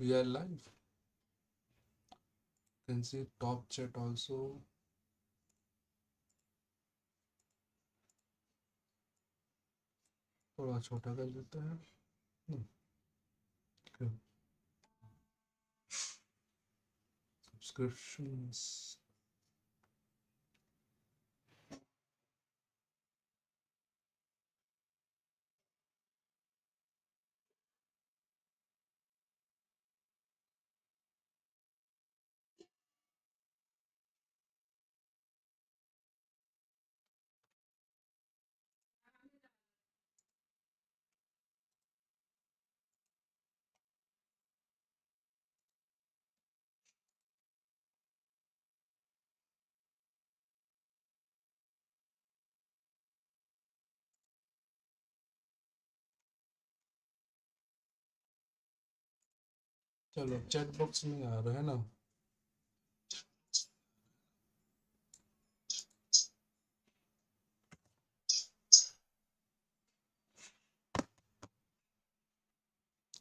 We are live. You can see top chat also. थोड़ा छोटा कर देते हैं. Okay. Subscriptions. चलो चैट बॉक्स में आ रहा है ना.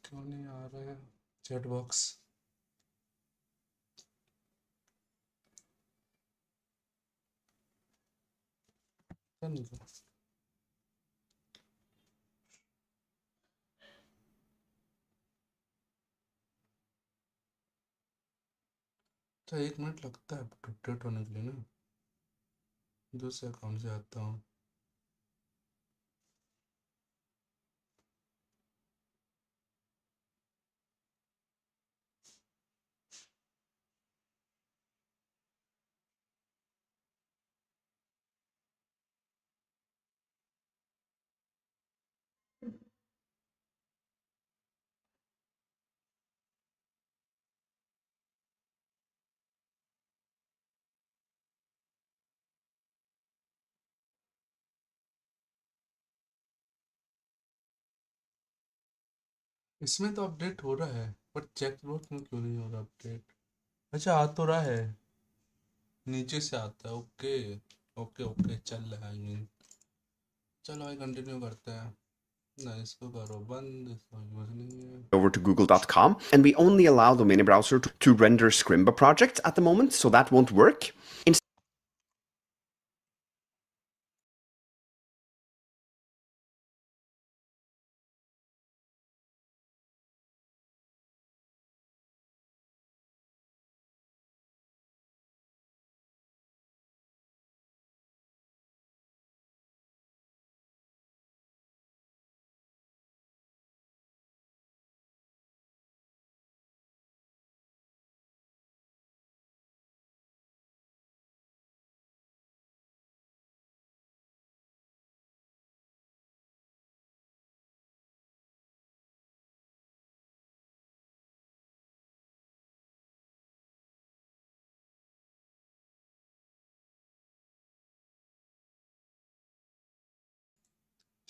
क्यों नहीं आ रहा है चैट बॉक्स. तो 1 मिनट लगता है अपडेट होने के लिए ना. दूसरे अकाउंट से आता हूँ. इसमें तो अपडेट हो रहा है पर चैट बॉक्स में क्यों नहीं हो रहा अपडेट. अच्छा आ तो रहा है. नीचे से आता है. ओके ओके ओके चल रहा है. I mean, चलो भाई कंटिन्यू करते हैं ना. इसको करो बंद. इसको यूज नहीं है. Over to google.com, and we only allow the mini browser to render Scrimba projects at the moment, so that won't work.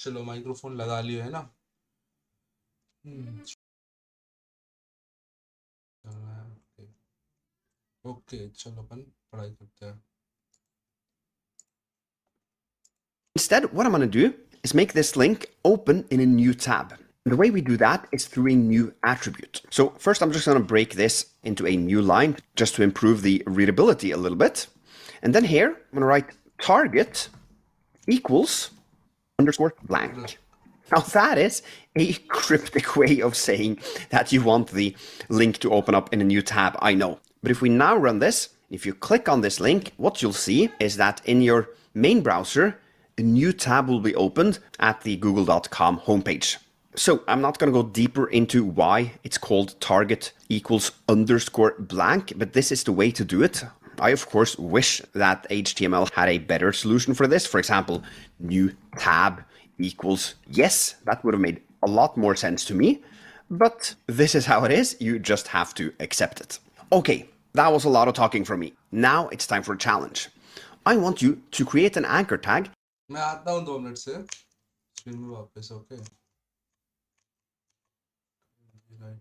चलो माइक्रोफोन लगा लिया है ना. चल रहा है. ओके ओके चलो अपन पढ़ाई करते हैं. Instead, what I'm going to do is make this link open in a new tab. The way we do that is through a new attribute. So first, I'm just going to break this into a new line just to improve the readability a little bit. And then here, I'm going to write target equals underscore blank. Now that is a cryptic way of saying that you want the link to open up in a new tab, I know. But if we now run this, if you click on this link, what you'll see is that in your main browser, a new tab will be opened at the google.com homepage. So I'm not going to go deeper into why it's called target equals underscore blank, but this is the way to do it. I, of course, wish that HTML had a better solution for this. For example, new tab equals yes. That would have made a lot more sense to me. But this is how it is. You just have to accept it. Okay, that was a lot of talking from me. Now it's time for a challenge. I want you to create an anchor tag. मैं आता हूँ 2 minute से screen में वापस. Okay right.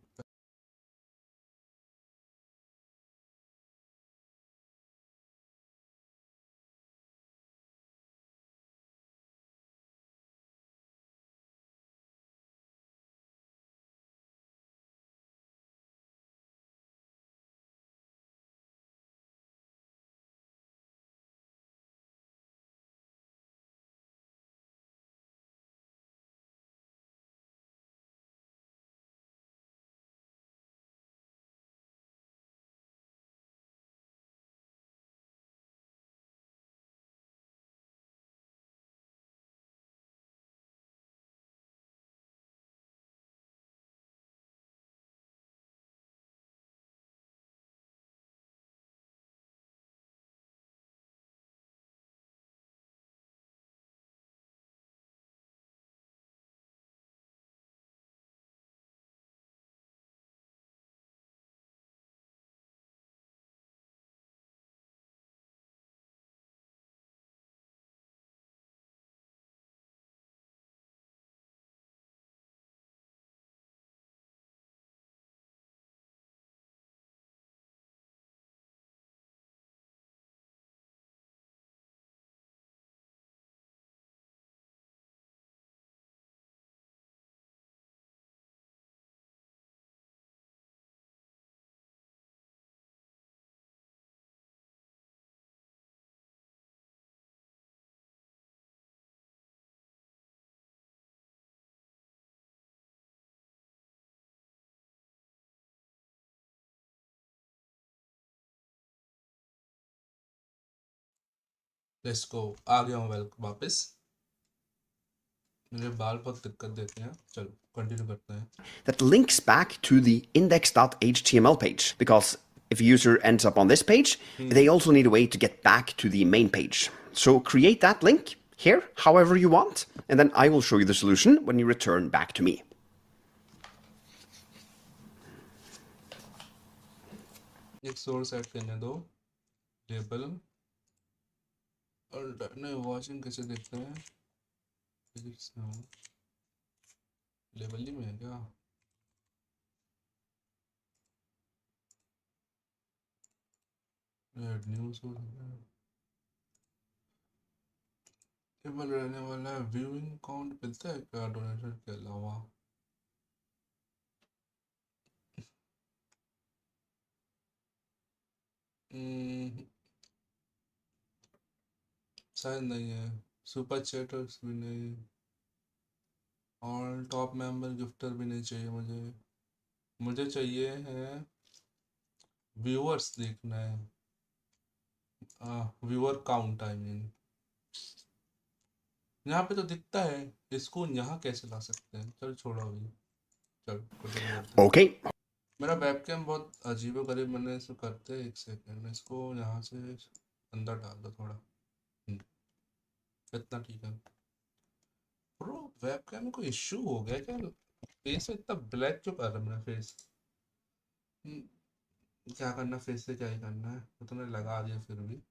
Let's go, आ गया हूँ welcome वापस। मेरे बाल बहुत दिक्कत देते हैं, चलो कंटिन्यू करते हैं। That links back to the index.html page, because if a user ends up on this page, they also need a way to get back to the main page. So create that link here, however you want, and then I will show you the solution when you return back to me. एक source add करने दो, label और नहीं, watching कैसे देखते हैं, label ही में है क्या? ऐड न्यू सोर्स केवल रहने वाला है, व्यूइंग काउंट मिलता है क्या डोनेशन के अलावा? शायद नहीं है। सुपर चैटर्स भी नहीं, और टॉप मेंबर गिफ्टर भी नहीं चाहिए मुझे। मुझे चाहिए है व्यूअर्स देखना है, व्यूअर काउंट आई मीन। यहाँ पे तो दिखता है, इसको यहाँ कैसे ला सकते हैं? चल छोड़ो अभी, चल कंटिन्यू करते हैं। Okay. मेरा वेबकैम बहुत अजीब गरीब, मैंने इसको करते हैं, एक सेकेंड इसको यहाँ से अंदर डाल दो थोड़ा। इतना ठीक है ब्रो। वेबकैम में कोई इश्यू हो गया क्या? फेस में इतना ब्लैक क्यों कर रहा है मेरा फेस? क्या करना, फेस से क्या ही करना है, वो तो मैंने लगा दिया फिर भी।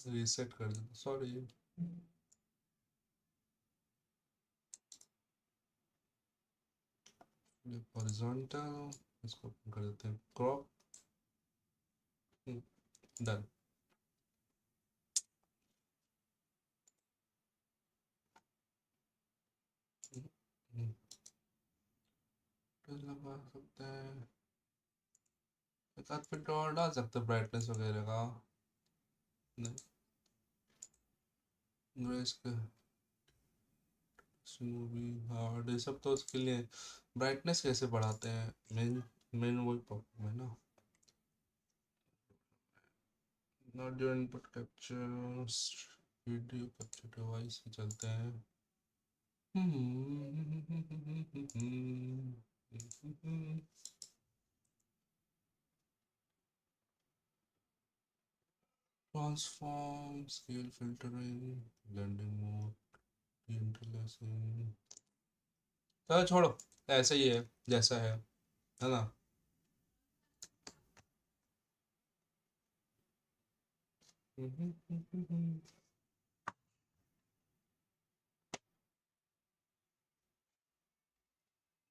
रीसेट कर दो, सॉरी। हॉरिजॉन्टल, इसको कर देते हैं क्रॉप, डन। लगा सकते हैं, एक आध फिल्टर और डाल सकते हैं ब्राइटनेस वगैरह का। नहीं, ग्रेस्केल, मूवी हार्ड, ये सब तो उसके लिए। ब्राइटनेस कैसे बढ़ाते हैं? मेन मेन वही प्रॉब्लम है ना। Not your input capture, video capture device पे चलते हैं। Transform, scale filtering, blending mode, interlacing. चलो छोड़ो, ऐसा ही है जैसा है ना।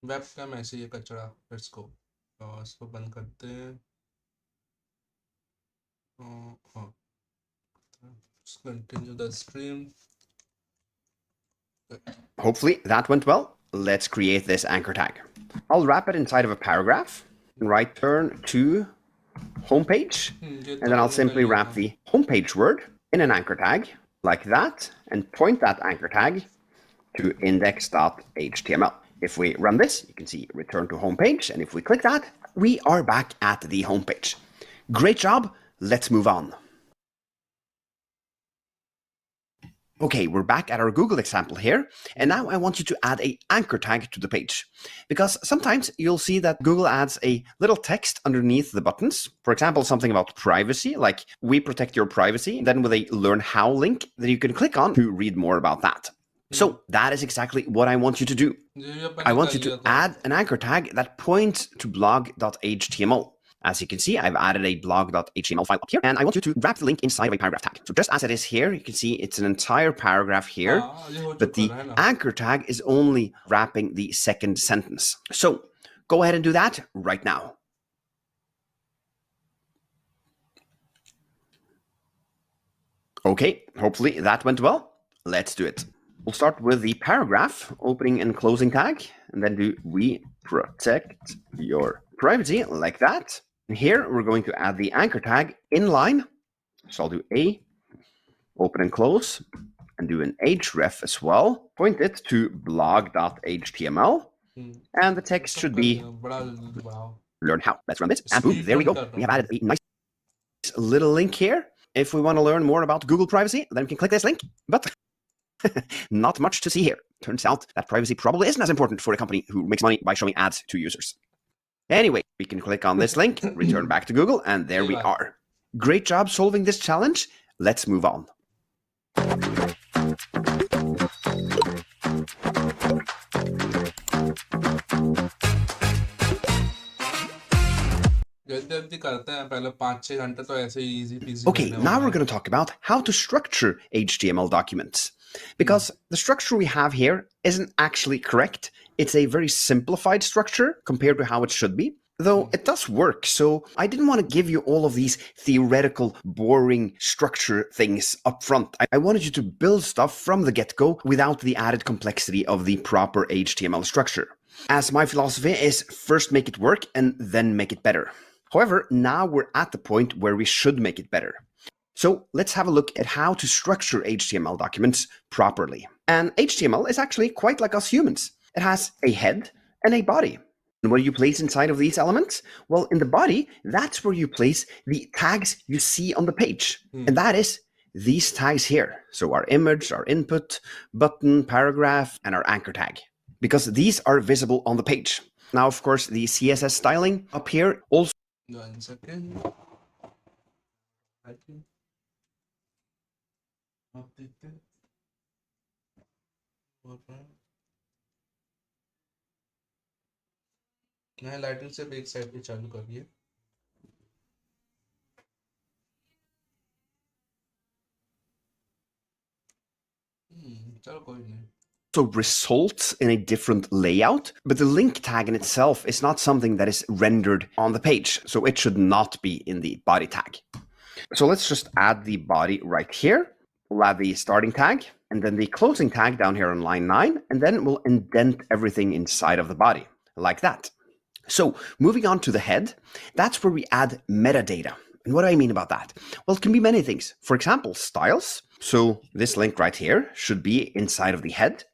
वेबकैम ऐसे ही है कचरा, लेट्स गो। इसको बंद करते हैं। हाँ, continue the stream. Hopefully that went well. Let's create this anchor tag. I'll wrap it inside of a paragraph and right turn to homepage. ये And तो then I'll हमने कर simply लिया wrap था। the homepage word in an anchor tag like that and point that anchor tag to index.html. If we run this, you can see return to homepage. And if we click that, we are back at the homepage. Great job. Let's move on. Okay, we're back at our Google example here, and now I want you to add a anchor tag to the page. Because sometimes you'll see that Google adds a little text underneath the buttons. For example, something about privacy, like we protect your privacy, then with a learn how link that you can click on to read more about that. So that is exactly what I want you to do. I want you to add an anchor tag that points to blog.html. As you can see, I've added a blog.html file up here, and I want you to wrap the link inside of a paragraph tag. So just as it is here, you can see it's an entire paragraph here, but the anchor tag is only wrapping the second sentence. So go ahead and do that right now. Okay, hopefully that went well. Let's do it. We'll start with the paragraph, opening and closing tag, and then do we protect your privacy like that. And here we're going to add the anchor tag inline. So I'll do a, open and close, and do an href as well. Point it to blog.html. And the text सब should कर be दिया, बड़ा जल्दी बढ़ाओ. learn how. Let's run this. And boom, speed there we run go. कर रहा We have हूँ. added a nice little link here. If we want to learn more about Google privacy, then we can click this link. But not much to see here. Turns out that privacy probably isn't as important for a company who makes money by showing ads to users. Anyway, we can click on this link, return back to Google, and there सही we बात. are. Great job solving this challenge. Let's move on. जल्दी जल्दी करते हैं, पहले 5-6 घंटे तो ऐसे ही इजी पीजी Okay, रहने now वाला we're है. going to talk about how to structure HTML documents. Because the structure we have here isn't actually correct. It's a very simplified structure compared to how it should be. Though it does work, so I didn't want to give you all of these theoretical, boring structure things up front. I wanted you to build stuff from the get-go without the added complexity of the proper HTML structure. As my philosophy is first make it work and then make it better. However, now we're at the point where we should make it better. So let's have a look at how to structure HTML documents properly. And HTML is actually quite like us humans. It has a head and a body. And what do you place inside of these elements? Well, in the body, that's where you place the tags you see on the page. And that is these tags here. So our image, our input, button, paragraph, and our anchor tag. Because these are visible on the page. Now, of course, the CSS styling up here also 1 second. आप देखते हैं. मैं lighting से एक side पे चालू करिए. चलो कोई नहीं. results in a different layout, but the link tag in itself is not something that is rendered on the page, so it should not be in the body tag. So let's just add the body right here. We'll add the starting tag, and then the closing tag down here on line 9, and then we'll indent everything inside of the body, like that. So moving on to the head, that's where we add metadata. And what do I mean about that? Well, it can be many things. For example, styles. So this link right here should be inside of the head.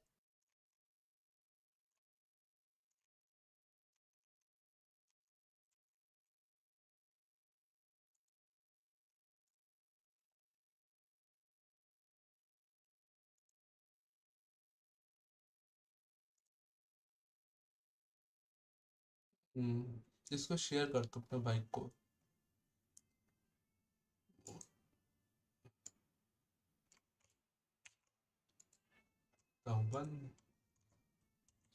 इसको share कर दो अपने भाई को.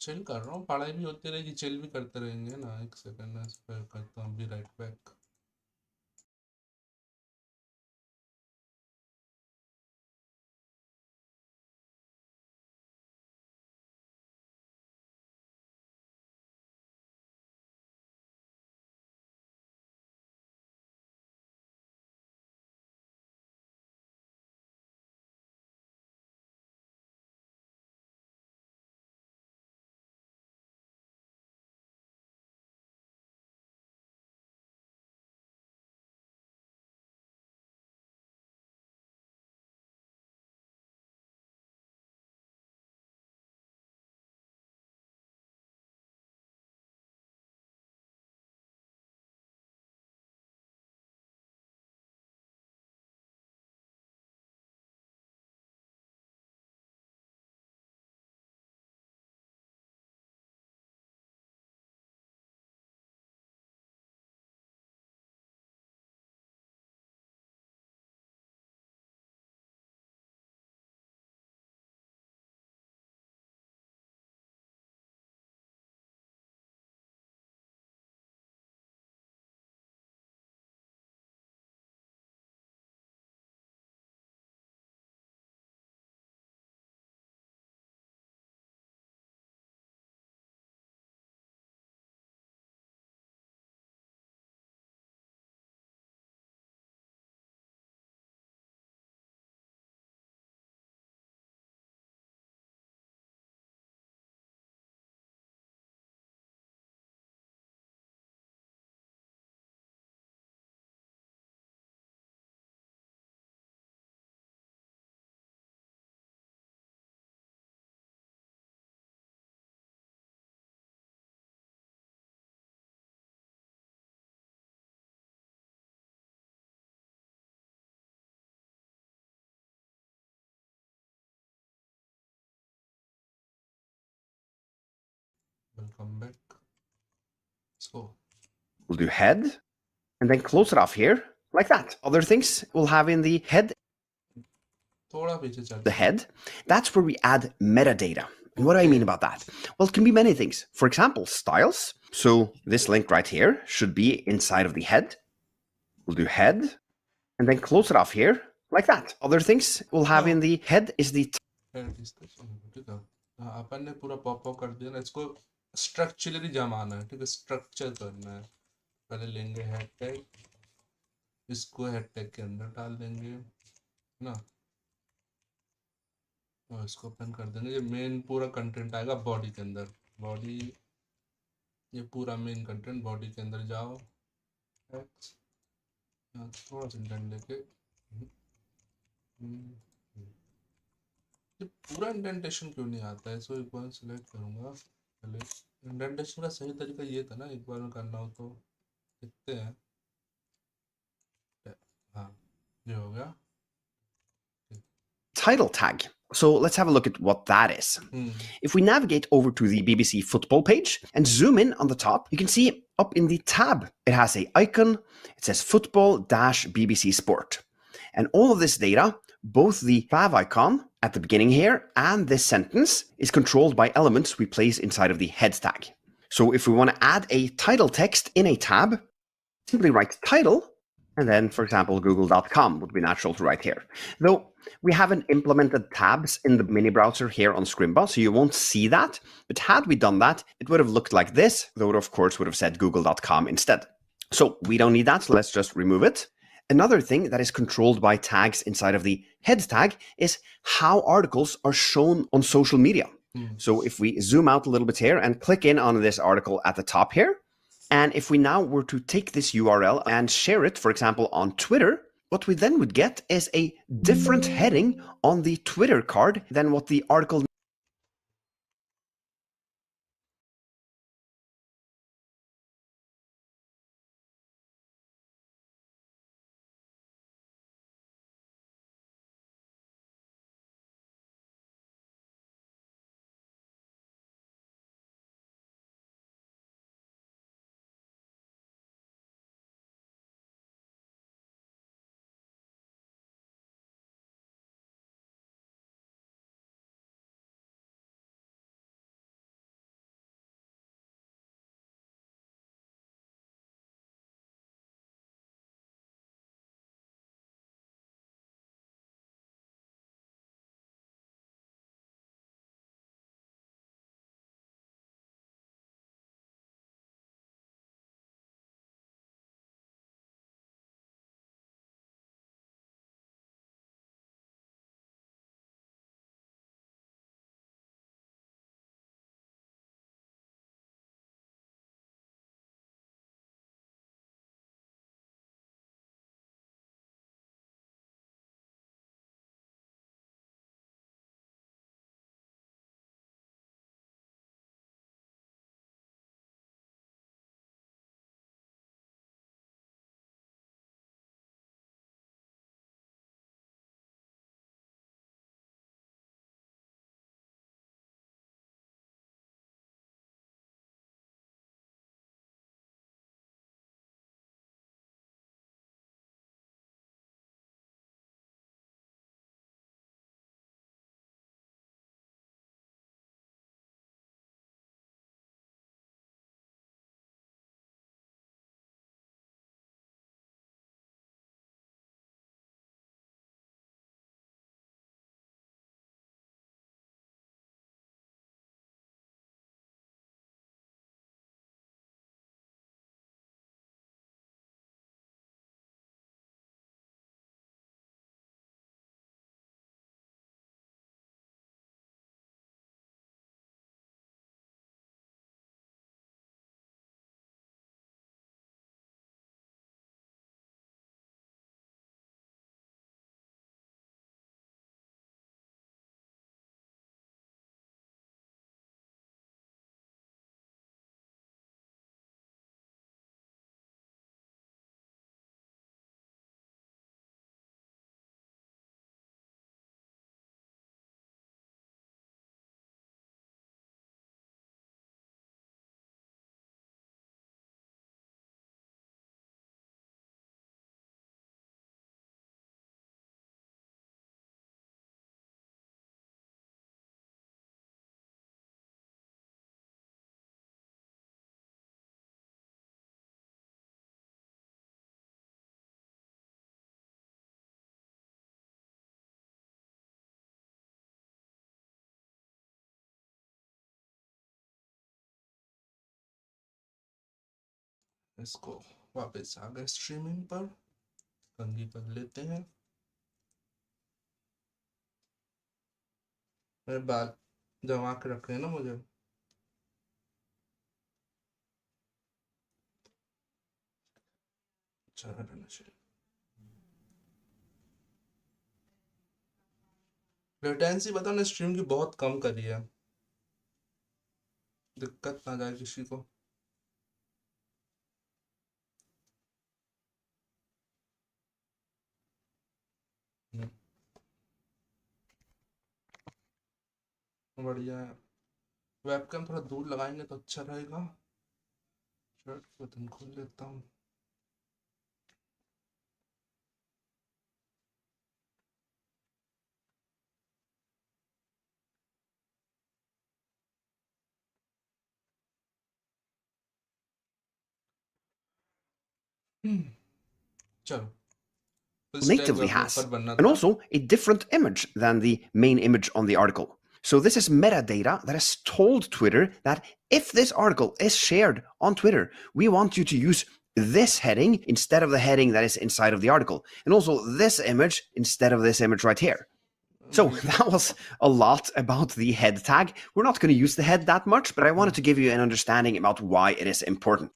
Chill कर रहा हूँ, पढ़ाई भी होती रहेगी, चिल भी करते रहेंगे ना. एक सेकंड करता हूँ, अभी right back. come back. Let's go. We'll do head, and then close it off here, like that. Other things we'll have in the head, थोड़ा पीछे चल the head, that's where we add metadata. And what do I Okay. mean about that? Well, it can be many things. For example, styles. So this link right here should be inside of the head. We'll do head, and then close it off here, like that. Other things we'll have in the head is the discussion, ठीक है। हाँ, अपन ने पूरा pop up कर दिया ना, इसको structurally जमाना है, ठीक है, स्ट्रक्चर करना है। पहले लेंगे हेड टैग, इसको हेड टैग के अंदर डाल देंगे ना, और इसको ओपन कर देंगे। ये मेन पूरा कंटेंट आएगा बॉडी के अंदर। बॉडी, ये पूरा मेन कंटेंट बॉडी के अंदर जाओ। X, थोड़ा सा इंडेंट लेके, ये पूरा इंडेंटेशन क्यों नहीं आता है? इसको एक बार सिलेक्ट करूंगा। पहले इंडेंटेशन का सही तरीका ये था ना, एक बार में करना हो तो। देखते हैं। हाँ, ये हो गया। title tag. So let's have a look at what that is. If we navigate over to the BBC football page and zoom in on the top, you can see up in the tab, it has an icon. It says football-BBC Sport. And all of this data, both the fav icon at the beginning here and this sentence, is controlled by elements we place inside of the head tag. So if we want to add a title text in a tab, simply write title, and then, for example, google.com would be natural to write here. Though we haven't implemented tabs in the mini browser here on Scrimba, so you won't see that. But had we done that, it would have looked like this, though it of course would have said google.com instead. So we don't need that, so let's just remove it. Another thing that is controlled by tags inside of the head tag is how articles are shown on social media. So if we zoom out a little bit here and click in on this article at the top here, and if we now were to take this URL and share it, for example, on Twitter, what we then would get is a different heading on the Twitter card than what the article इसको वापस आ गए streaming पर, कंघी कर लेते हैं। मेरे बाल जमा के रख रहे हैं ना मुझे। अच्छा रहना चाहिए। लेटेंसी पता नहीं स्ट्रीम की बहुत कम करी है, दिक्कत ना जाए किसी को। बढ़िया है। वेबकैम थोड़ा दूर लगाएंगे तो अच्छा रहेगा। शर्ट का बटन खोल लेता हूँ। चलो, full stack natively developer has, बनना and था। also a different image than the main image on the article. So this is metadata that has told Twitter that if this article is shared on Twitter, we want you to use this heading instead of the heading that is inside of the article, and also this image instead of this image right here. So that was a lot about the head tag. We're not going to use the head that much, but I wanted to give you an understanding about why it is important.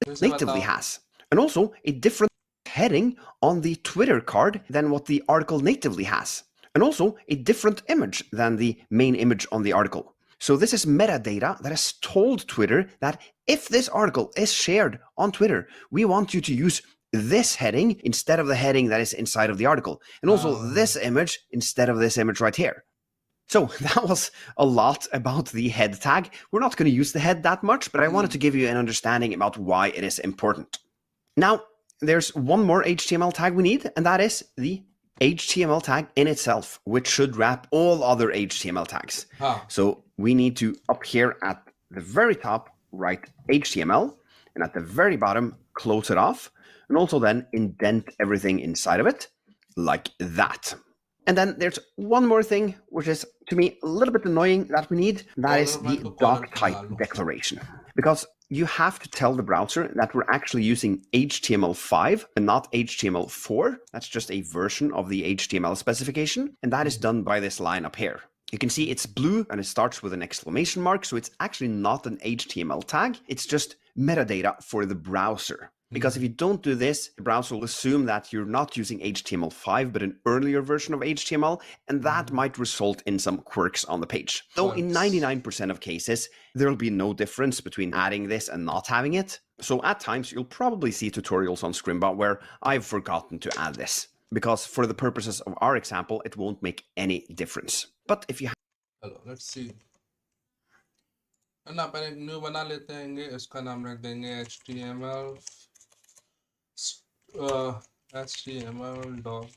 जैसे Natively बताओ। has, and also a different heading on the Twitter card than what the article natively has, and also a different image than the main image on the article. So this is metadata that has told Twitter that if this article is shared on Twitter, we want you to use this heading instead of the heading that is inside of the article, and also this image instead of this image right here. So that was a lot about the head tag. We're not going to use the head that much, but I wanted to give you an understanding about why it is important. Now, there's one more HTML tag we need, and that is the HTML tag in itself, which should wrap all other HTML tags. हाँ, So we need to, up here at the very top, write HTML, and at the very bottom, close it off, and also then indent everything inside of it, like that. And then there's one more thing, which is, to me, a little bit annoying that we need. That is कॉलर मैं the इसको कॉलर doc पे type लगा लो। declaration. Because you have to tell the browser that we're actually using HTML5 and not HTML4. That's just a version of the HTML specification. And that is done by this line up here. You can see it's blue and it starts with an exclamation mark. So it's actually not an HTML tag. It's just metadata for the browser. Because if you don't do this, the browser will assume that you're not using HTML5, but an earlier version of HTML, and that might result in some quirks on the page. Though in 99% of cases, there'll be no difference between adding this and not having it. So at times, you'll probably see tutorials on Scrimbot where I've forgotten to add this. Because for the purposes of our example, it won't make any difference. But if you चलो let's see. है ना, पहले एक new बना लेते हैं, इसका नाम रख देंगे HTML HTML डॉट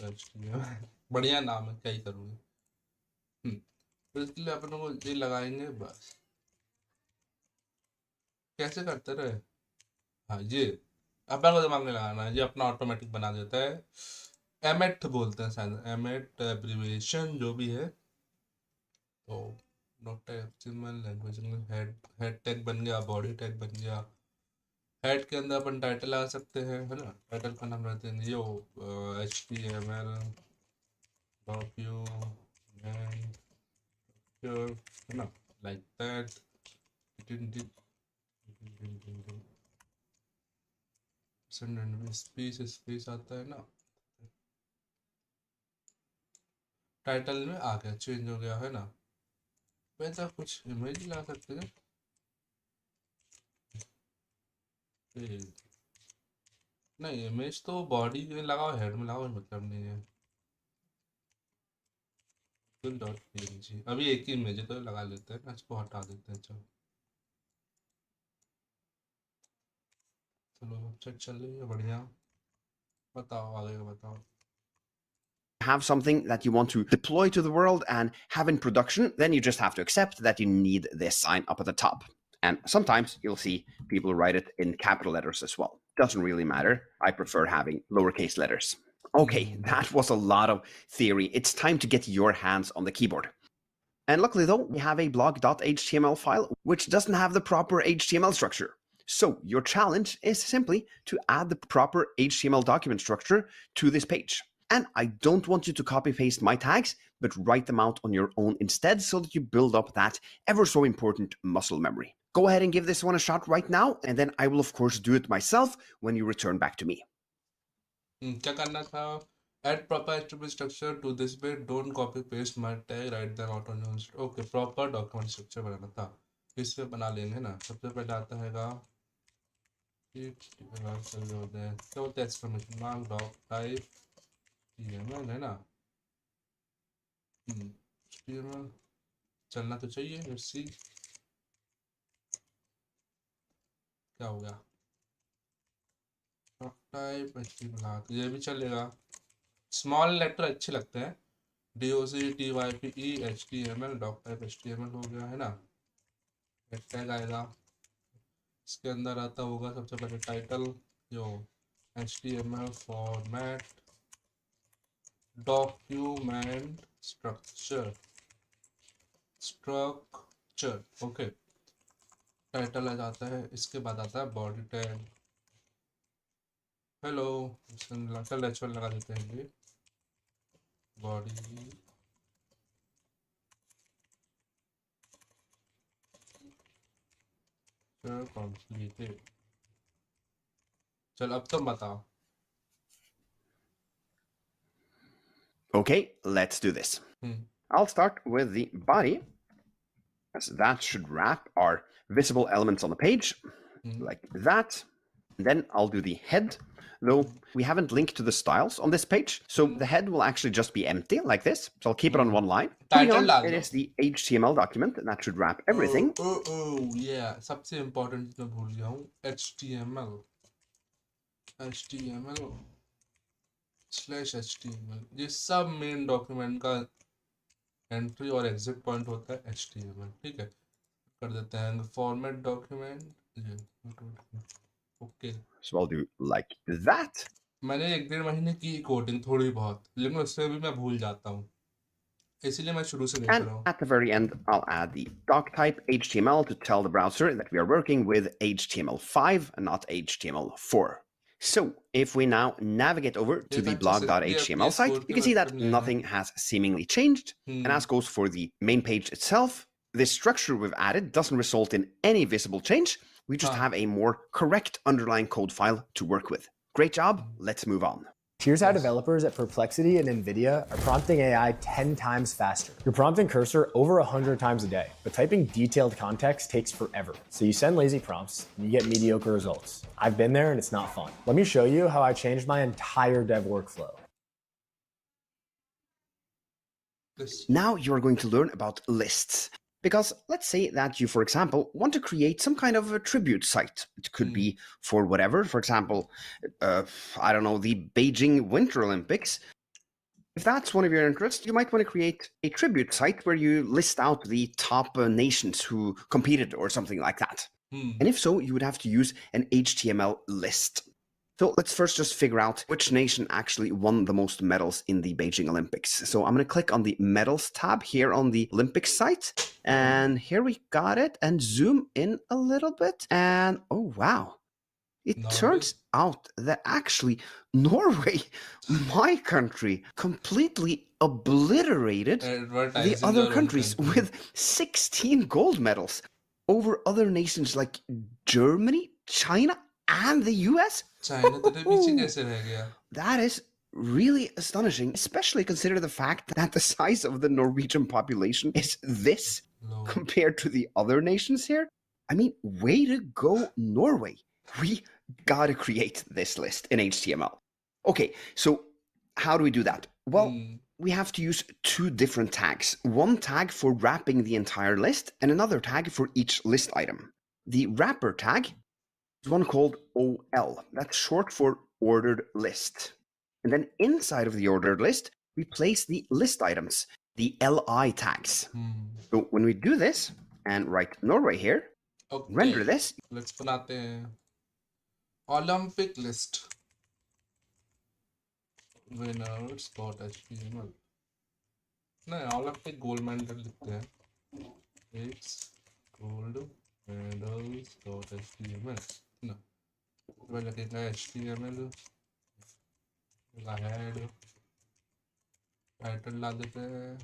HTML। बढ़िया नाम है, क्या ही करूँगी। तो इसके लिए अपन को ये लगाएंगे बस। कैसे करते रहे? हाँ, ये अपन को दिमाग में लगाना है, ये अपना ऑटोमेटिक बना देता है। एमेट बोलते हैं शायद, एमेट एब्रीविएशन जो भी है। तो नोट HTML लैंग्वेज में हेड टैग बन गया, बॉडी टैग बन गया। हेड के अंदर अपन टाइटल आ सकते हैं, है ना। टाइटल का नाम रहते हैं यो HTML डॉक्यूमेंट, है ना, लाइक दैट। स्पेस स्पेस आता है ना, टाइटल में आ गया, चेंज हो गया, है ना। वैसा कुछ इमेज ला सकते हैं। नहीं, इमेज तो बॉडी में लगाओ, हेड में लगाओ, मतलब नहीं है। डॉट पीएनजी अभी एक ही इमेज है तो लगा लेते हैं ना, इसको हटा देते हैं। चलो चलो, वेबसाइट चल रही है, बढ़िया। बताओ आगे का बताओ। have something that you want to deploy to the world and have in production, then you just have to accept that you need this sign up at the top. And sometimes you'll see people write it in capital letters as well. Doesn't really matter. I prefer having lowercase letters. Okay, that was a lot of theory. It's time to get your hands on the keyboard. And luckily though, we have a blog.html file which doesn't have the proper HTML structure. So your challenge is simply to add the proper HTML document structure to this page. And I don't want you to copy paste my tags, but write them out on your own instead so that you build up that ever so important muscle memory. Go ahead and give this one a shot right now, and then I will of course do it myself when you return back to me. क्या करना था? Add proper attribute structure to this bit. Don't copy paste my tag. Write them out on your own. Okay, proper document structure बनाना था. इस पे बना लेंगे ना. सबसे पहले आता हैगा क्या बोलते हैं exclamation mark doctype HTML है ना. HTML चलना तो चाहिए. Let's see क्या हो गया. डॉक टाइप HTML ये भी चलेगा. स्मॉल लेटर अच्छे लगते हैं. DOCTYPE HTML doctype HTML हो गया है ना. टैग आएगा. इसके अंदर आता होगा सबसे पहले टाइटल जो HTML format document structure okay. Title आ जाता है. इसके बाद आता है बॉडी टैग. हेलो चल एच1 लगा देते हैं ये बॉडी कंप्लीटेड. चल अब तुम बताओ. Okay, let's do this. I'll start with the body, as that should wrap our visible elements on the page, like that. Then I'll do the head, though we haven't linked to the styles on this page, so the head will actually just be empty, like this. So I'll keep it on one line. Moving on, it is the HTML document, and that should wrap everything. Yeah, सबसे important मैं भूल गया हूँ. HTML /HTML ये सब main document का entry और exit point होता है. HTML ठीक है. कर देते हैं format document. Okay. So I'll do like that. मैंने 1-1.5 महीने की कोडिंग थोड़ी बहुत, लेकिन उससे भी मैं भूल जाता हूँ, इसीलिए मैं शुरू से देख And रहा हूँ. at the very end, I'll add the doc type HTML to tell the browser that we are working with HTML5 and not HTML4. So if we now navigate over to the blog.html site, you can see that nothing has seemingly changed. And as goes for the main page itself, this structure we've added doesn't result in any visible change. We just have a more correct underlying code file to work with. Great job. Let's move on. Here's how developers at Perplexity and NVIDIA are prompting AI 10 times faster. You're prompting Cursor over 100 times a day, but typing detailed context takes forever. So you send lazy prompts, and you get mediocre results. I've been there and it's not fun. Let me show you how I changed my entire dev workflow. Now you're going to learn about lists. Because let's say that you, for example, want to create some kind of a tribute site. It could be for whatever. For example, I don't know, the Beijing Winter Olympics. If that's one of your interests, you might want to create a tribute site where you list out the top nations who competed or something like that. And if so, you would have to use an HTML list. So let's first just figure out which nation actually won the most medals in the Beijing Olympics. So I'm going to click on the medals tab here on the Olympics site. And here we got it. And zoom in a little bit. And oh, wow. It turns out that actually Norway, my country, completely obliterated the other countries with 16 gold medals over other nations like Germany, China, and the US. That is really astonishing, especially consider the fact that the size of the Norwegian population is this compared to the other nations here. I mean, way to go, Norway. We gotta create this list in HTML. Okay, so how do we do that? Well, we have to use two different tags. One tag for wrapping the entire list and another tag for each list item. The wrapper tag is one called OL. That's short for ordered list. And then inside of the ordered list, we place the list items, the LI tags. So when we do this and write Norway here, render this. Let's बनाते हैं Olympic list winners.html. नहीं Olympic gold medal लिखते हैं it's gold medals dot HTML ना तो लगेगा HTML head title ला देते हैं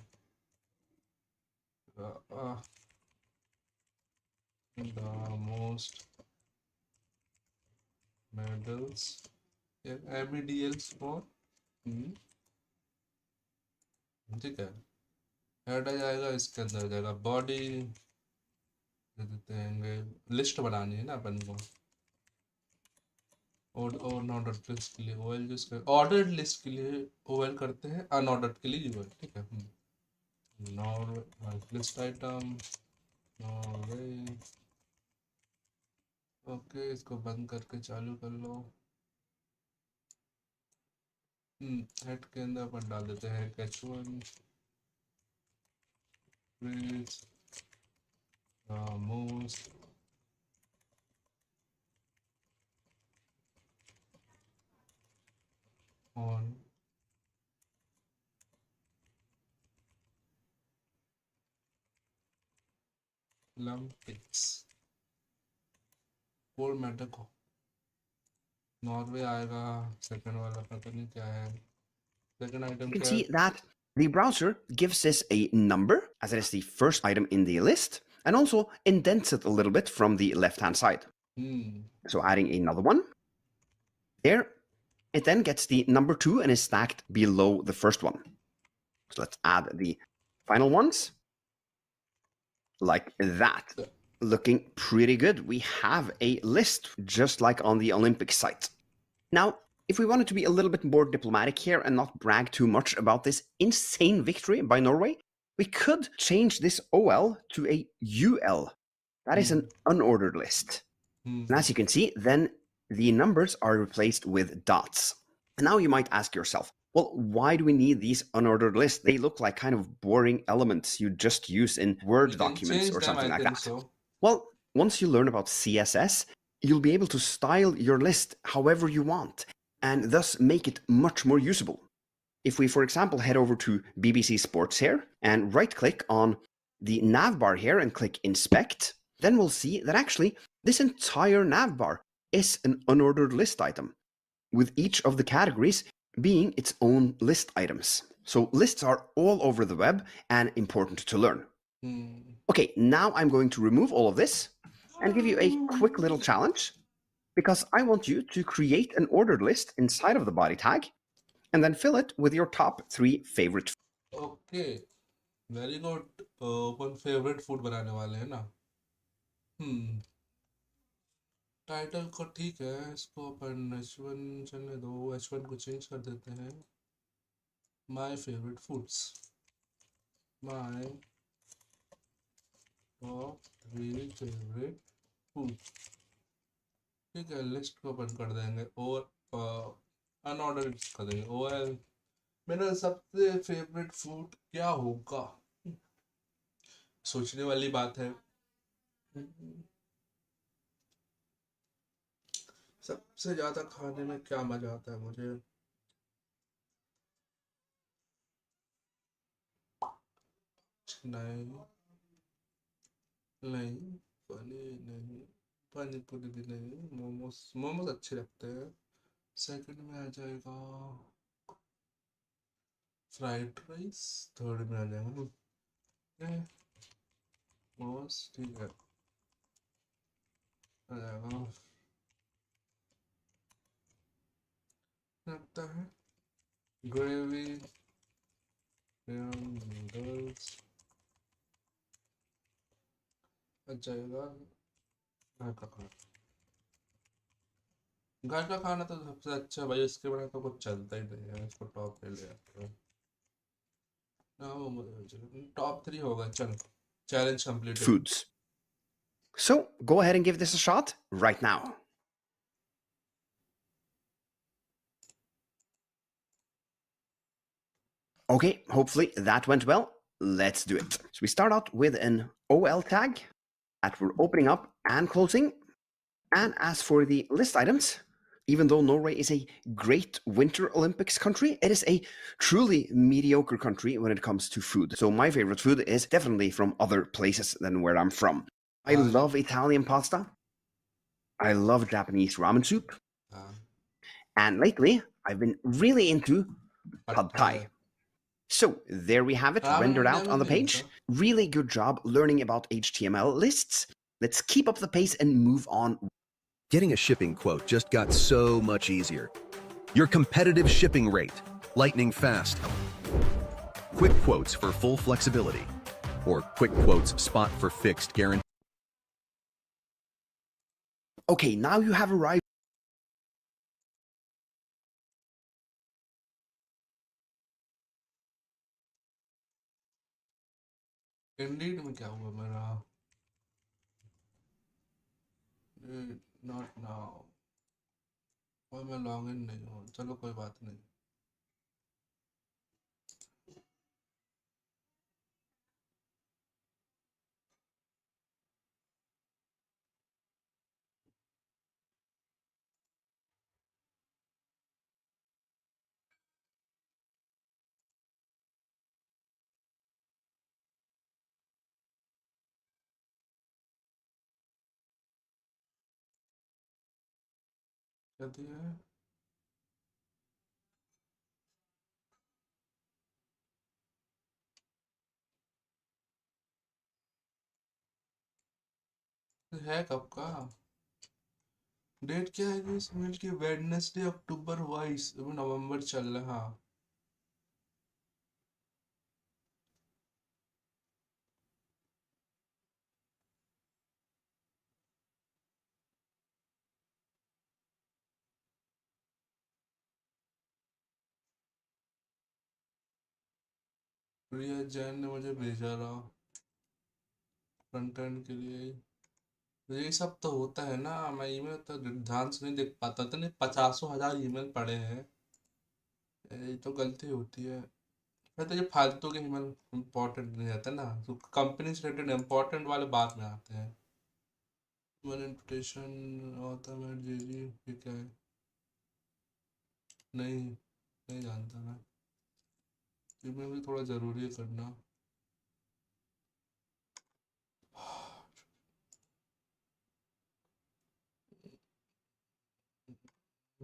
the most medals MEDLs for ठीक है हेड आ जाएगा इसके अंदर आ जाएगा बॉडी दे देते हैं लिस्ट बनानी है ना अपन को और नॉर्डर्ड लिस्ट के लिए ओएल यूज कर ऑर्डर्ड लिस्ट के लिए ओएल करते हैं अनऑर्डर्ड के लिए यूएल ठीक है Norway list item Norway okay इसको बंद करके चालू कर लो हेड के अंदर अपन डाल देते हैं H1 with most on Olympics gold medal को नॉर्वे आएगा सेकंड वाला पता नहीं क्या है सेकंड आइटम You can क्या see that the browser gives this a number, as it is the first item in the list, and also indents it a little bit from the left-hand side. So adding another one. There, it then gets the number 2 and is stacked below the first one. So let's add the final ones. Like that. Looking pretty good. We have a list, just like on the Olympic site. Now, if we wanted to be a little bit more diplomatic here and not brag too much about this insane victory by Norway, we could change this OL to a UL. That is an unordered list. And as you can see, then the numbers are replaced with dots. And now you might ask yourself, well, why do we need these unordered lists? They look like kind of boring elements you just use in Word documents or something like that. Well, once you learn about CSS, you'll be able to style your list however you want, and thus make it much more usable. If we, for example, head over to BBC Sports here and right-click on the navbar here and click Inspect, then we'll see that actually this entire navbar is an unordered list item, with each of the categories being its own list items. So lists are all over the web and important to learn. Okay, now I'm going to remove all of this and give you a quick little challenge, because I want you to create an ordered list inside of the body tag and then fill it with your top 3 favorite foods. Okay, very good. Upon favourite food बनाने वाले हैं ना title को ठीक है इसको अपन H1 चलने दो H1 को चेंज कर देते हैं my favourite foods my top 3 favourite food ठीक है लिस्ट को अपन कर देंगे और अनऑर्डर कर देंगे और मेरा सबसे फेवरेट फूड क्या होगा सोचने वाली बात है सबसे ज्यादा खाने में क्या मजा आता है मुझे नहीं नहीं पनीर नहीं पानी पूरी भी नहीं मोमोज मोमोज अच्छे लगते हैं सेकंड में आ जाएगा फ्राइड राइस थर्ड में आ जाएगा मोमोज ठीक है आ जाएगा लगता है ग्रेवी नूडल्स आ जाएगा घर का खाना घर का खाना तो सबसे अच्छा भाई इसके बिना तो कुछ चलता ही नहीं है इसको टॉप पे ले आते हैं ना वो मुझे टॉप 3 होगा चल challenge completed foods. So go ahead and give this a shot right now. Okay, hopefully that went well. Let's do it. So we start out with an OL tag that we're opening up and closing. And as for the list items, Even though Norway is a great Winter Olympics country, it is a truly mediocre country when it comes to food. So my favorite food is definitely from other places than where I'm from. I हाँ love Italian pasta. I love Japanese ramen soup. हाँ And lately, I've been really into pad पट्टा thai. है So there we have it, Ravan rendered India out में on the नहीं page. होता Really good job learning about HTML lists. Let's keep up the pace and move on. Getting a shipping quote just got so much easier. Your competitive shipping rate, lightning fast. Quick quotes for full flexibility. Or quick quotes spot for fixed guarantee. Okay, now you have arrived. Indeed में क्या हुआ मेरा not now और मैं log in नहीं हूँ चलो कोई बात नहीं क्या दिया है कब का डेट क्या है इस मेल की वेडनेसडे अक्टूबर 22 अभी नवंबर चल रहा है हाँ प्रिया जैन ने मुझे भेजा रहा फ्रंट एंड के लिए ये सब तो होता है ना मैं ईमेल तो ध्यान से नहीं देख पाता तो नहीं 50,000 ईमेल पड़े हैं ये तो गलती होती है मैं तो ये फालतू के ईमेल इम्पोर्टेंट नहीं रहता ना तो कंपनी से रिलेटेड इम्पोर्टेंट वाले बाद में आते हैं वन इन्विटेशन होता है जी जी ये क्या है नहीं नहीं जानता मैं ईमेल भी थोड़ा ज़रूरी है करना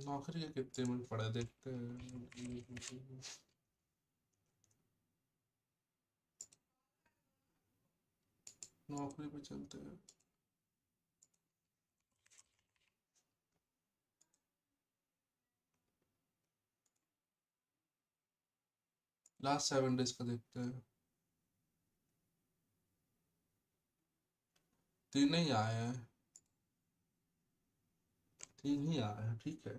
नौकरी के कितने मिनट पड़े देखते हैं नौकरी पे चलते हैं लास्ट 7 डेज का देखते हैं 3 ही आए हैं 3 ही आए हैं ठीक है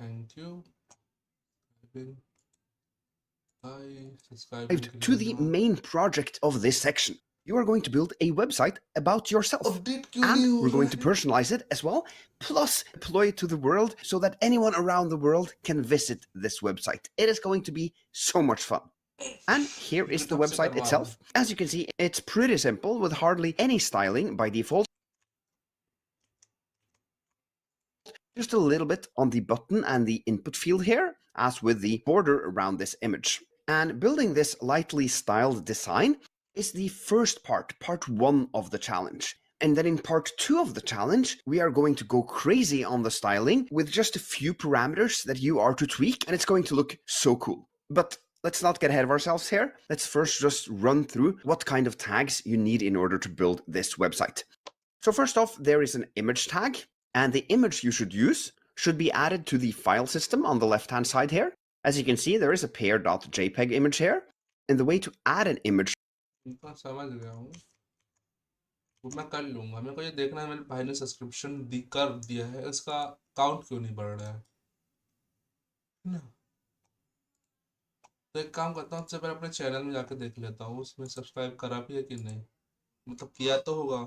थैंक यू बाय सब्सक्राइबिंग के लिए To the धन्यवाद main project of this section. You are going to build a website about yourself. Update क्यों नहीं And हो we're going रहा to है personalize it as well, plus deploy it to the world so that anyone around the world can visit this website. It is going to be so much fun. And here is the GitHub से website करवा itself. As you can see, it's pretty simple with hardly any styling by default. Just a little bit on the button and the input field here, as with the border around this image. And building this lightly styled design is the first part 1 of the challenge. And then in part 2 of the challenge, we are going to go crazy on the styling with just a few parameters that you are to tweak, and it's going to look so cool. But let's not get ahead of ourselves here. Let's first just run through what kind of tags you need in order to build this website. So first off, there is an image tag, and the image you should use should be added to the file system on the left-hand side here. As you can see, there is a pair.jpg image here, and the way to add an image इतना समझ गया हूँ वो मैं कर लूंगा मेरे को ये देखना है मेरे भाई ने सब्सक्रिप्शन कर दिया है इसका काउंट क्यों नहीं बढ़ रहा है ना तो एक काम करता हूँ सबसे पहले अपने चैनल में जाके देख लेता हूँ उसमें सब्सक्राइब करा भी है कि नहीं मतलब किया तो होगा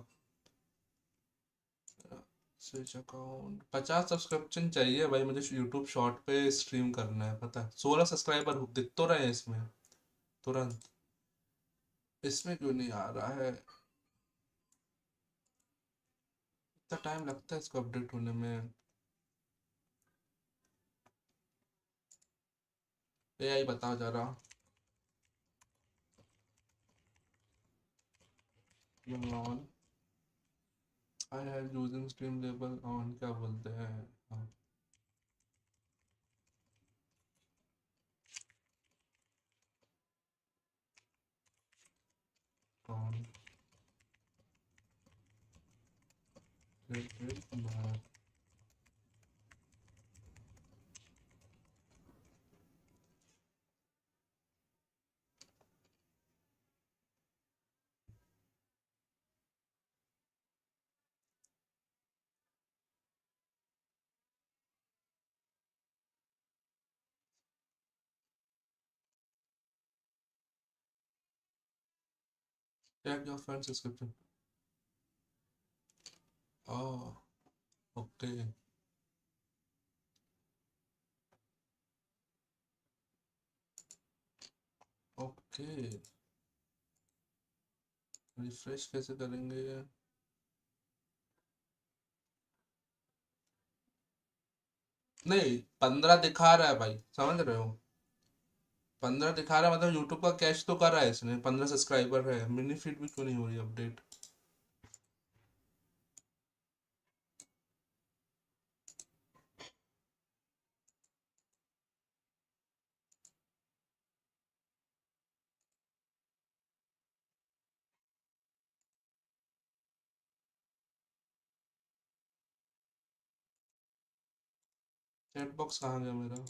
स्विच अकाउंट 50 सब्सक्रिप्शन चाहिए भाई मुझे यूट्यूब शॉर्ट पे स्ट्रीम करना है पता है 16 सब्सक्राइबर दिख तो रहे हैं इसमें तुरंत इसमें क्यों नहीं आ रहा है इतना टाइम लगता है इसको अपडेट होने में। एआई बताओ जरा। On I have using stream label on क्या बोलते हैं? हाँ, on check your friend subscription। Oh okay okay. Refresh कैसे करेंगे? नहीं 15 दिखा रहा है भाई, समझ रहे हो? 15 दिखा रहा है मतलब यूट्यूब का कैश तो कर रहा है इसने, 15 सब्सक्राइबर है। मिनी फीड भी क्यों नहीं हो रही अपडेट? चैट बॉक्स कहाँ गया मेरा?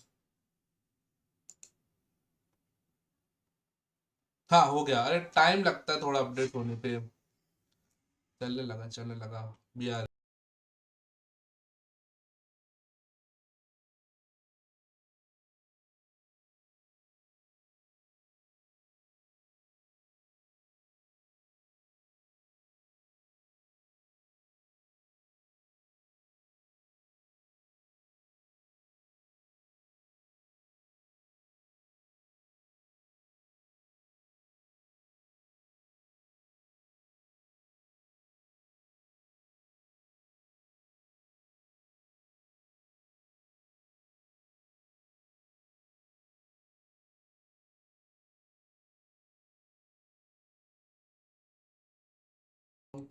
हाँ हो गया। अरे टाइम लगता है थोड़ा अपडेट होने पे। चलने लगा भी आ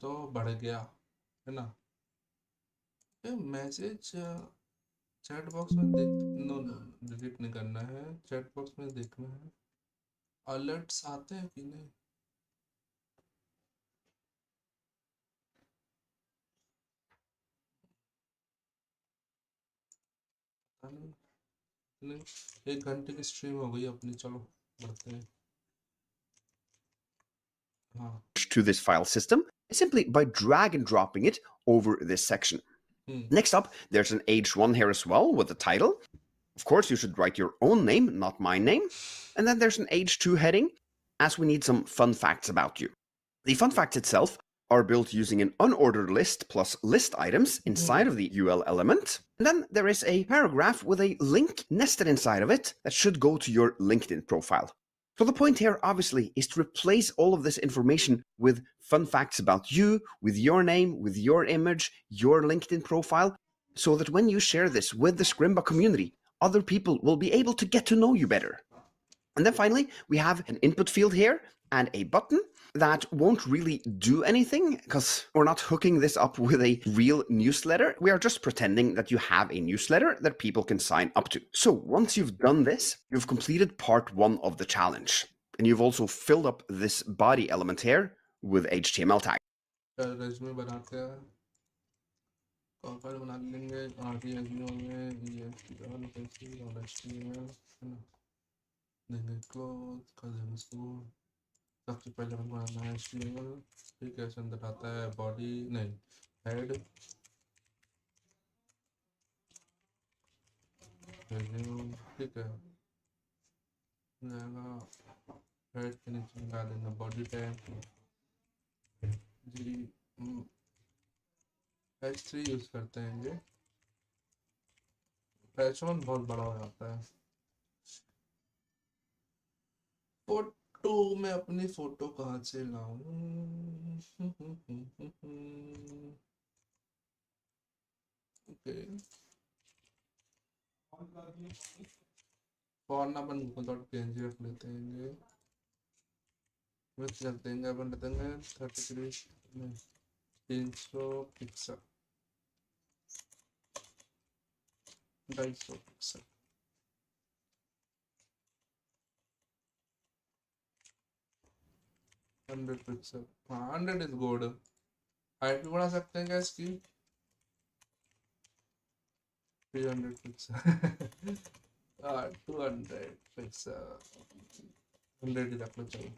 तो बढ़ गया है ना? मैसेज चैट बॉक्स में देख, नो नो डिलीट नहीं करना है, चैट बॉक्स में देखना है अलर्ट्स आते हैं कि नहीं। पता नहीं। नहीं, 1 घंटे की स्ट्रीम हो गई अपनी, चलो बढ़ते हैं। हाँ। To this file system simply by drag and dropping it over this section. Next up, there's an H1 here as well with the title. Of course, you should write your own name, not my name. And then there's an H2 heading, as we need some fun facts about you. The fun facts itself are built using an unordered list plus list items inside of the UL element. And then there is a paragraph with a link nested inside of it that should go to your LinkedIn profile. So the point here, obviously, is to replace all of this information with fun facts about you, with your name, with your image, your LinkedIn profile, so that when you share this with the Scrimba community, other people will be able to get to know you better. And then finally, we have an input field here and a button that won't really do anything because we're not hooking this up with a real newsletter. We are just pretending that you have a newsletter that people can sign up to. So once you've done this, you've completed part 1 of the challenge. And you've also filled up this body element here with HTML tags. Resume बनाते हैं, copper बना लेंगे, आरटीएसबी में ये और HTML है ना। देंगे क्लोज कर देंगे इसको। सबसे पहले हमें बनाना है एचटीएमएल। ठीक है, इसके अंदर आता है बॉडी, नहीं हेड, रिज्यूम। ठीक है, जाएगा हेड के नीचे लगा देंगे बॉडी टैग जी। H3 यूज करते हैं ये, H1 बहुत बड़ा हो जाता है। फोटो में अपनी फोटो कहाँ से लाऊं? ओके फॉर्न अपन google.png रख लेते हैं ये विथ रख देंगे अपन रख देंगे 33 300 पिक्सल 250 पिक्सल 100 पिक्सल हाँ 100 इज गुड हाइट भी बढ़ा सकते हैं क्या इसकी 300 पिक्सल 200 पिक्सल 100 ही रख लो चलो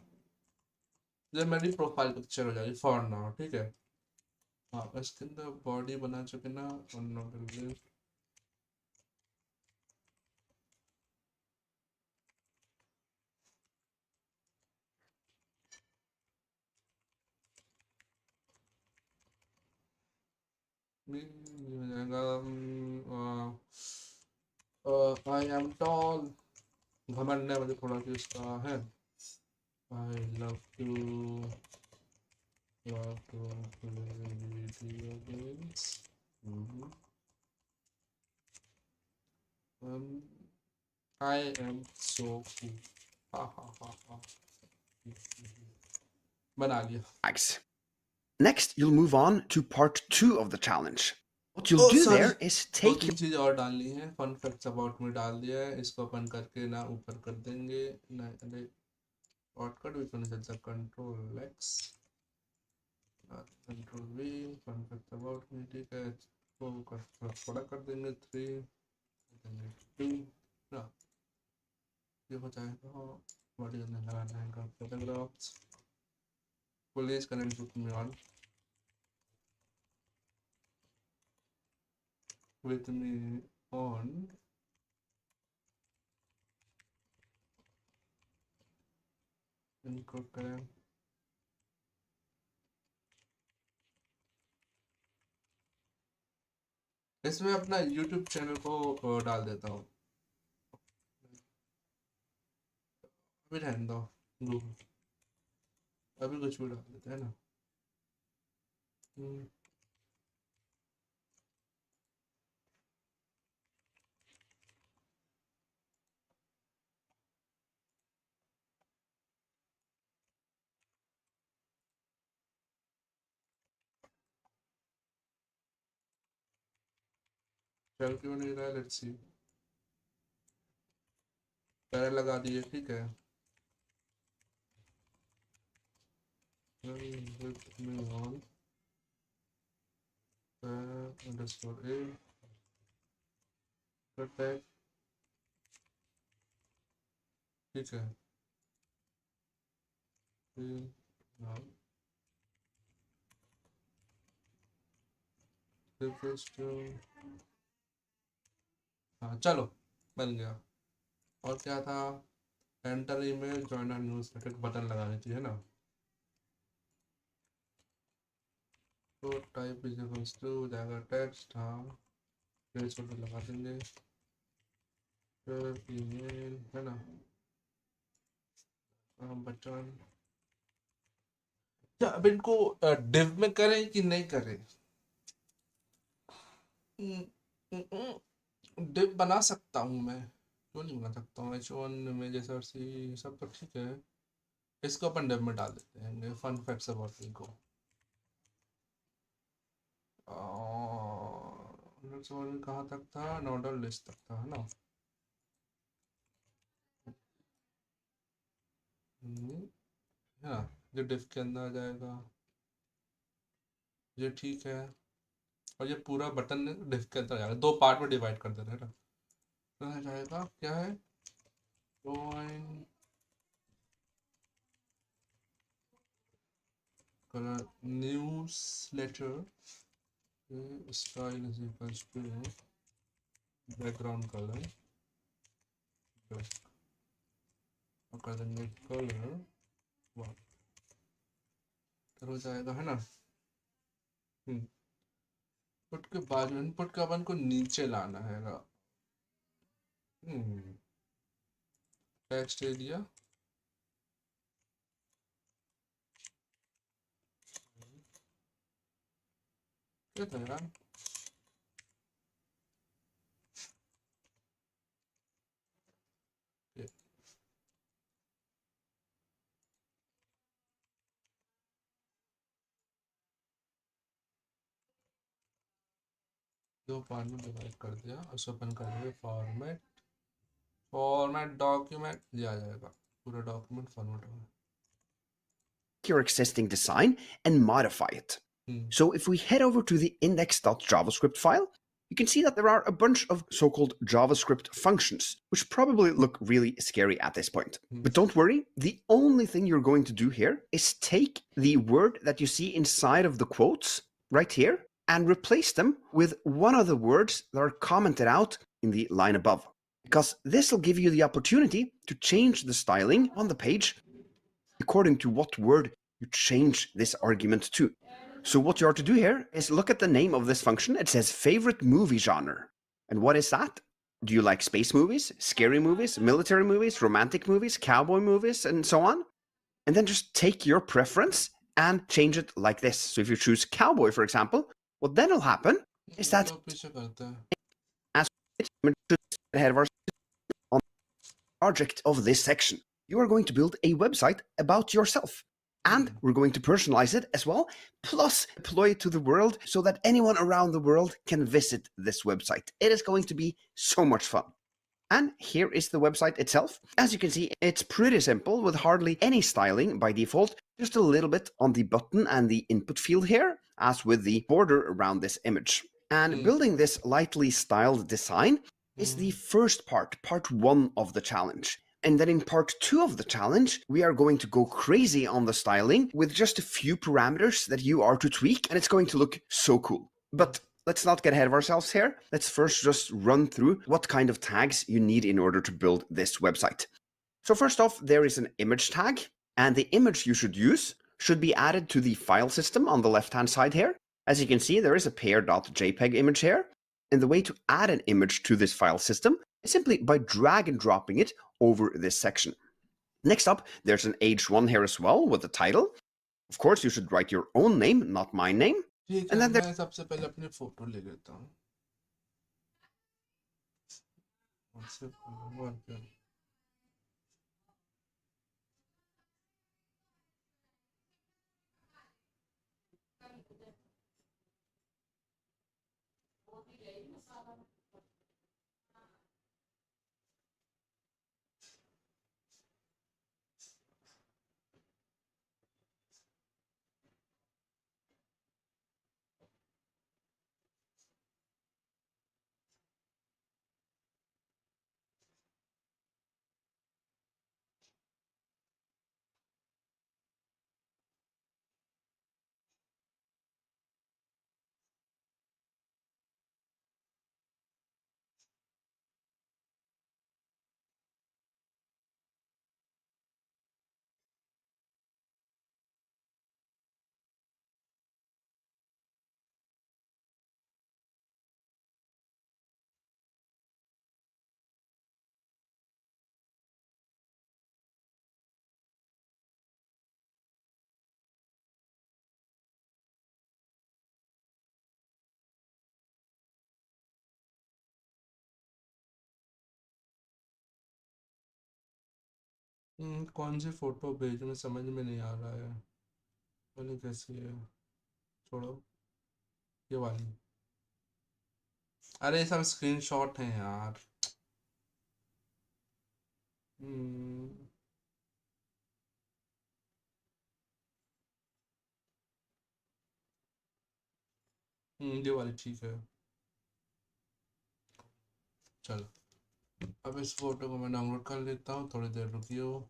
जब मेरी प्रोफाइल पिक्चर हो जाएगी फॉर नाउ ठीक है हाँ इसके अंदर बॉडी बना चुके ना और नॉट हो जाएगा आई एम टॉल घमंड है मुझे थोड़ा सा इसका है I love to play video games I am so cool ha ha ha ha बना लिया Thanks. Next, you'll move on to part 2 of the challenge. What you'll do sorry there is दो take तीन चीज और डालनी है fun facts about में डाल दिया है इसको अपन करके ना ऊपर कर देंगे ना अरे शॉर्टकट भी तो नहीं चलता control X control V fun facts about में ठीक है इसको थोड़ा कर देंगे 3 2 ना ये हो जाएगा बॉडी में लगाना है paragraphs police connect with me on with me on इनको करें इसमें अपना YouTube चैनल को डाल देता हूँ अभी रहने दो Google अभी कुछ भी डाल देते हैं ना चल क्यों नहीं रहा लेट्स सी पैरा लगा दिए ठीक है with me on underscore a tag ठीक है now refresh to हाँ चलो बन गया और क्या था enter email join newsletter button लगानी थी है ना तो टाइप इज इक्वल्स टू जाएगा टेक्स्ट हाँ प्लेस होल्डर लगा देंगे फिर ईमेल है ना बटन क्या अब इनको डिव में करें कि नहीं करें डिव बना सकता हूँ मैं क्यों नहीं बना सकता हूँ H1 में जैसा सब तो ठीक है इसको अपन डिव में डाल देते हैं फन फैक्ट्स अबाउट मी को कहाँ तक था नोडल लिस्ट तक था है ना है ना जो डिफ के अंदर आ जाएगा ये ठीक है और ये पूरा बटन डिफ के अंदर आ जाएगा दो पार्ट में डिवाइड कर देते हैं ना तो आ जाएगा क्या है join color newsletter style is equals to background color black और कर देंगे कलर वाह तो हो जाएगा है ना पुट के बाद में इनपुट का अपन को नीचे लाना है टेक्स्ट एरिया क्या था यार दो पार्ट में डिवाइड कर दिया, उसको अपन कर देंगे फॉर्मेट डॉक्यूमेंट, ये आ जाएगा पूरा डॉक्यूमेंट फॉर्मेट होगा। your existing design and modify it. So if we head over to the index.javascript file, you can see that there are a bunch of so-called JavaScript functions, which probably look really scary at this point. But don't worry, the only thing you're going to do here is take the word that you see inside of the quotes right here and replace them with one of the words that are commented out in the line above. Because this will give you the opportunity to change the styling on the page according to what word you change this argument to. So what you are to do here is look at the name of this function. It says favorite movie genre. And what is that? Do you like space movies, scary movies, military movies, romantic movies, cowboy movies, and so on? And then just take your preference and change it like this. So if you choose cowboy, for example, what then will happen is that as ahead of our on the project of this section, you are going to build a website about yourself. And we're going to personalize it as well, plus deploy it to the world so that anyone around the world can visit this website. It is going to be so much fun. And here is the website itself. As you can see, it's pretty simple with hardly any styling by default, just a little bit on the button and the input field here, as with the border around this image. And building this lightly styled design is the first part 1 of the challenge. And then in part 2 of the challenge, we are going to go crazy on the styling with just a few parameters that you are to tweak, and it's going to look so cool. But let's not get ahead of ourselves here. Let's first just run through what kind of tags you need in order to build this website. So first off, there is an image tag, and the image you should use should be added to the file system on the left-hand side here. As you can see, there is a pair.jpg image here. And the way to add an image to this file system is simply by drag and dropping it over this section. Next up, there's an h1 here as well with the title. Of course, you should write your own name, not my name. ठीक And है, then मैं सबसे पहले अपनी photo ले लेता हूँ। कौन सी फोटो भेजूं में समझ में नहीं आ रहा है, पहले कैसी है, छोड़ो ये वाली। अरे सब स्क्रीनशॉट हैं यार। ये वाली ठीक है। चलो अब इस फोटो को मैं डाउनलोड कर लेता हूँ, थोड़ी देर रुकियो।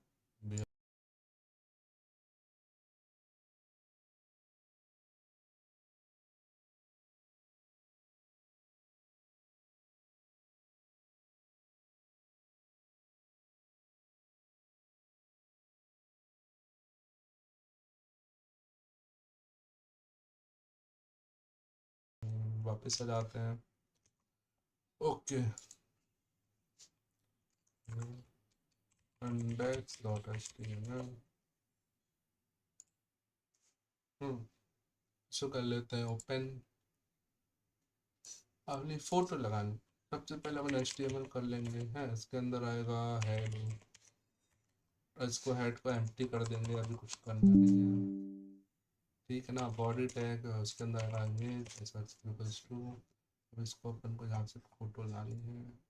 वापस आ जाते हैं। ओके, index.html इसको कर लेते हैं ओपन। अपनी फोटो लगानी, सबसे पहले अपन HTML कर लेंगे। है इसके अंदर आएगा हेड, इसको हेड को एम्प्टी कर देंगे, अभी कुछ करना नहीं है, ठीक है ना। बॉडी टैग उसके अंदर आएंगे टू अब इसको अपन को यहाँ से फोटो लानी है।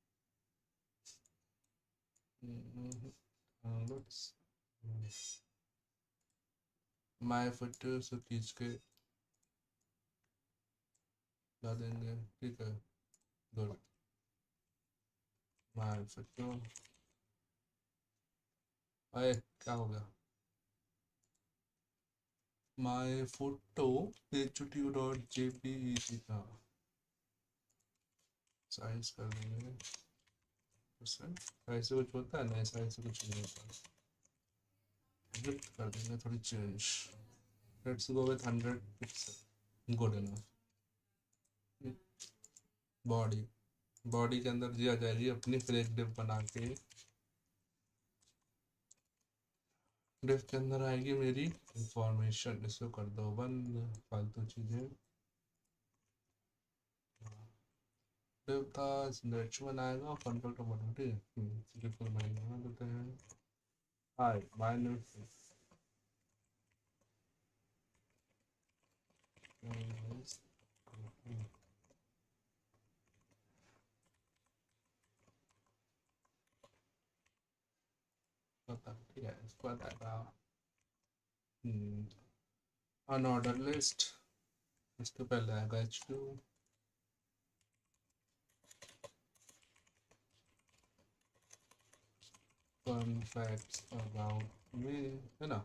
माय फोटो से खींच के ला देंगे, ठीक है। गुड। माय फोटो, अरे क्या हो गया? माय फोटो HTTP.jpg का साइज कर देंगे। ऐसे कुछ होता है ना, ऐसा ऐसे कुछ नहीं होता। गिफ्ट कर देंगे थोड़ी change. Let's go with 100 pixel, good enough. Body, body के अंदर दिया जाएगी अपनी, फिर एक डिप बना के डिप के अंदर आएगी मेरी इंफॉर्मेशन। इसको कर दो बंद, फालतू चीजें। डिप था स्नैच बनाएगा, कंट्रोल का बटन, ठीक है। डिप को बना देते हैं। हाय माय नेम, पता ठीक है, इसको बताएगा। अनऑर्डर लिस्ट, इसके पहले आएगा H2। Fun facts about me, है ना।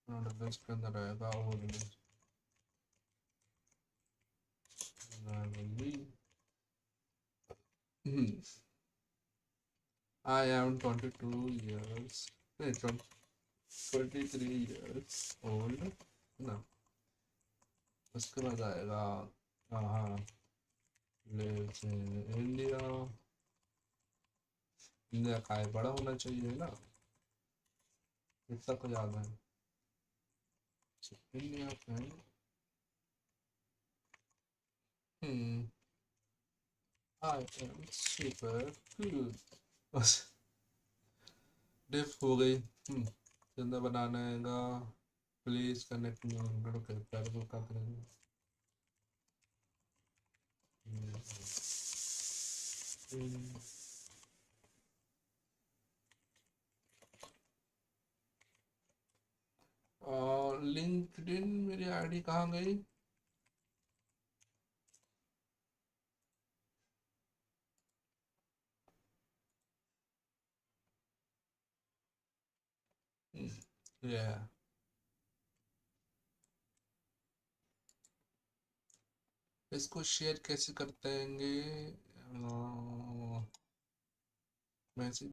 अनऑर्डर लिस्ट के अंदर आएगा वो list. I am 22 years, no, 23 years old, ना। उसके बाद आएगा, हाँ, lives in India। इंडिया का है, बड़ा होना चाहिए ना, इतना तो ज़्यादा है। इंडिया का है। I am super cool। बस डिफ हो गई। जिंदा बनाना हैगा। प्लीज कनेक्ट मी 100 के पैर को का करेंगे। और लिंक्डइन मेरी आईडी कहाँ गई? ये इसको शेयर कैसे करते हैंगे? मैसेज